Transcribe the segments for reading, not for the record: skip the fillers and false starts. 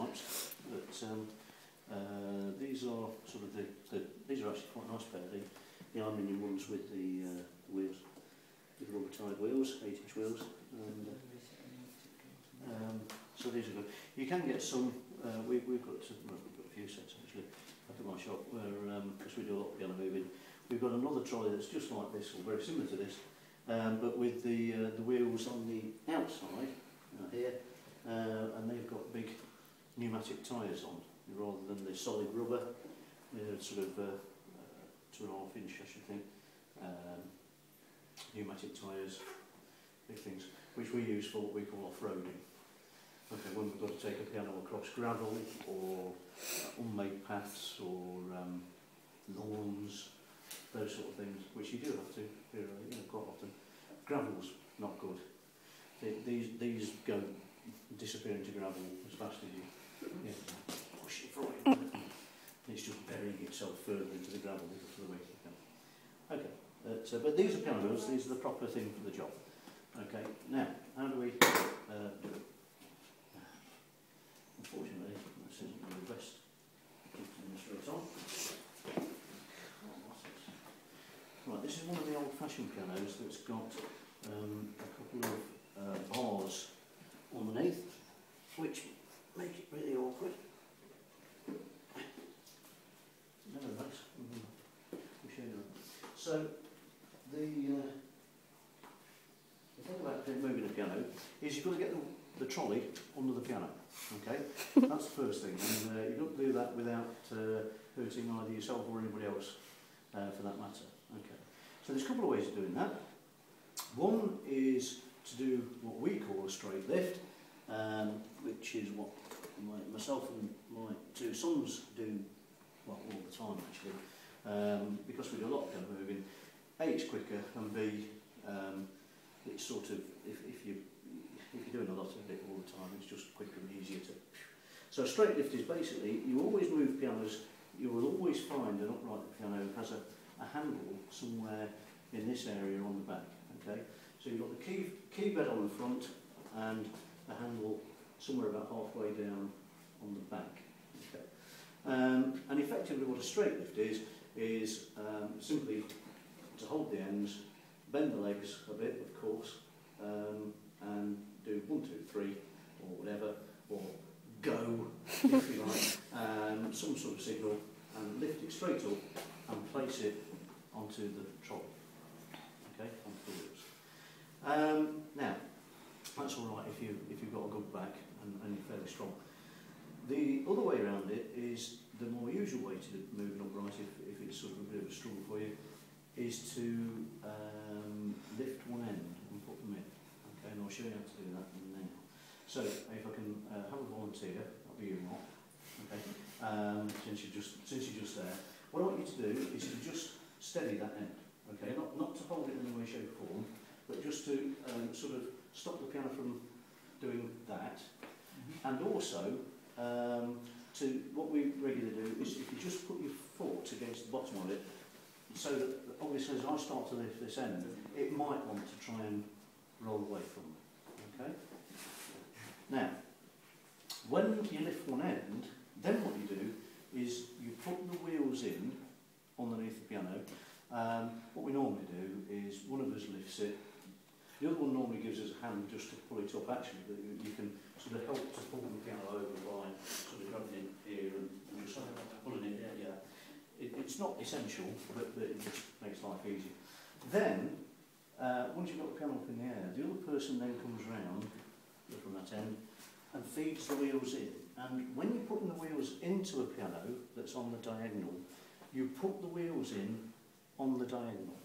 types, but these are sort of these are actually quite nice pair. The aluminium ones with the wheels, with rubber tied wheels, 8-inch wheels, and so these are good. You can get some. We've got a few sets actually up at my shop where because we do a lot of piano moving. We've got another trolley that's just like this, or very similar to this, but with the wheels on the outside here, and they've got big pneumatic tyres on rather than the solid rubber. They're sort of 2.5 inch, I should think, pneumatic tyres, big things, which we use for what we call off-roading. Okay, when we've got to take a piano across gravel or unmade paths or lawns, those sort of things, which you do have to, quite often. Gravel's not good. These go disappear into gravel as fast as you push it through it. It's just burying itself further into the gravel because of the weight you can. Okay, but these are piano wheels. These are the proper thing for the job. Okay, now how do we do it? Unfortunately, this isn't really the best. Straight on. Right, this is one of the old-fashioned pianos that's got a couple of bars underneath, which make it really awkward. Nevertheless, we'll show you. So the thing about moving a piano is you've got to get the trolley under the piano. Okay, that's the first thing, and you don't do that without hurting either yourself or anybody else, for that matter. Okay, so there's a couple of ways of doing that. One is to do what we call a straight lift, which is what myself and my two sons do, well, all the time actually, because we do a lot of piano moving. A, it's quicker, and B, it's sort of, if you're doing a lot of it all the time, it's just quicker and easier to. So a straight lift is basically, you always move pianos, you will always find an upright piano has a handle somewhere in this area on the back. Okay, so you've got the key bed on the front and the handle somewhere about halfway down on the back. Okay, and effectively what a straight lift is simply to hold the ends, bend the legs a bit, of course, and do 1, 2, 3 or whatever, or go if you like, some sort of signal, and lift it straight up and place it onto the trolley. Okay, onto the wheels. Now, that's all right if you've got a good back and you're fairly strong. The other way around it is the more usual way to move it upright if it's sort of a bit of a struggle for you, is to lift one end and put them in. Okay, and I'll show you how to do that now. So if I can have a volunteer, that'll be you, Mark. Okay, since you're just there, what I want you to do is to just steady that end. Okay, not to hold it in any way, shape, or form, but just to sort of stop the piano from doing that, and also to what we regularly do is if you just put your foot against the bottom of it, so that obviously as I start to lift this end, it might want to try and roll away from me. Okay. Now, when you lift one end, then what you do is you put the wheels in underneath the piano. What we normally do is one of us lifts it, the other one normally gives us a hand just to pull it up actually, but you can sort of help to pull the piano over by sort of grabbing it here and just pulling it, yeah. It's not essential, but it just makes life easier. Then, once you've got the piano up in the air, the other person then comes round from that end and feeds the wheels in. And when you're putting the wheels into a piano that's on the diagonal, you put the wheels in on the diagonal.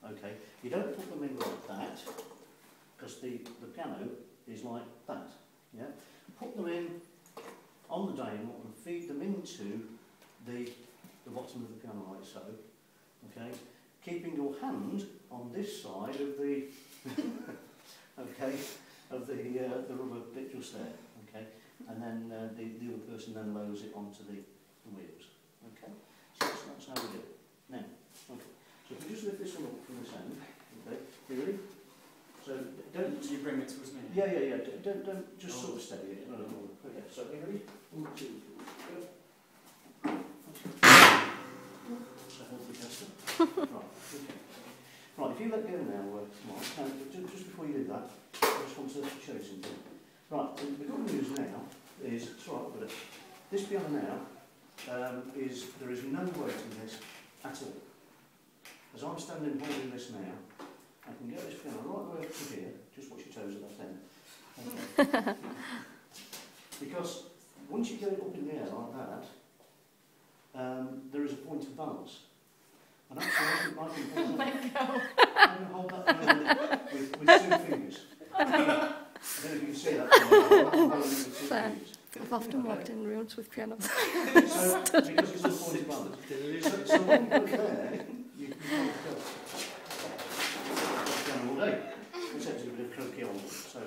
Okay, you don't put them in like that, because the piano is like that. Yeah, put them in on the diagonal and feed them into the bottom of the piano like so. Okay, keeping your hand on this side of the okay, of the rubber bit just there. Okay, and then the other person then lowers it onto the wheels. Okay, so that's how we do it. Now, okay. So if you just lift this one up from this end, okay, you ready? So don't. Do you bring it towards me? Yeah. Don't just sort of steady it. No. Okay. So you ready? you let go now, Mark, just before you do that, I just want to show you something. Right, the good news now is, it's all right, but this piano now, there is no weight in this at all. As I'm standing holding this now, I can get this piano right the way up to here, just watch your toes at that end. Okay. Because once you get it up in the air like that, there is a point of balance. And actually, I can hold that piano with 2 fingers. I don't know if you can see that. I can hold it with 2 fingers. I've often walked in rooms with pianos. So, because it's a point of balance. So when you put it there, you can hold it up. Piano all day. It's actually a bit of croquet on it. So,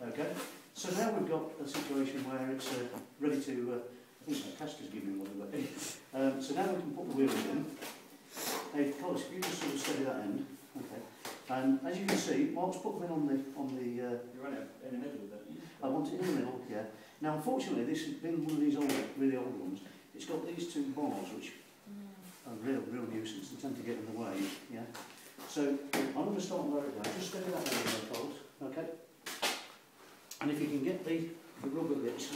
okay. So now we've got a situation where it's ready to, I think that Casca's giving one away. So now we can put the wheels in. Hey, Collis, if you just sort of steady that end, okay. And as you can see, Mark's put them in on the. You run it in the middle of it. I want it in the middle, yeah. Now, unfortunately, this has been one of these really old ones. It's got these 2 bars, which are real nuisance. They tend to get in the way, yeah. So I'm going to start and lower it down. Just steady that end there, Collis, okay. And if you can get the rubber bits,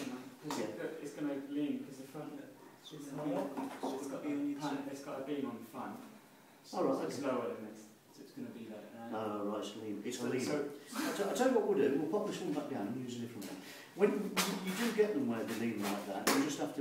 yeah. It's going to lean because the front. It's got a beam on the front. So All right, it's okay. lower than this. So it's going to be like. Oh, right, it's lean. It's lean. So, I'll tell you what we'll do. We'll pop this one back down and use a different one. When you do get them where they lean like that, you just have to be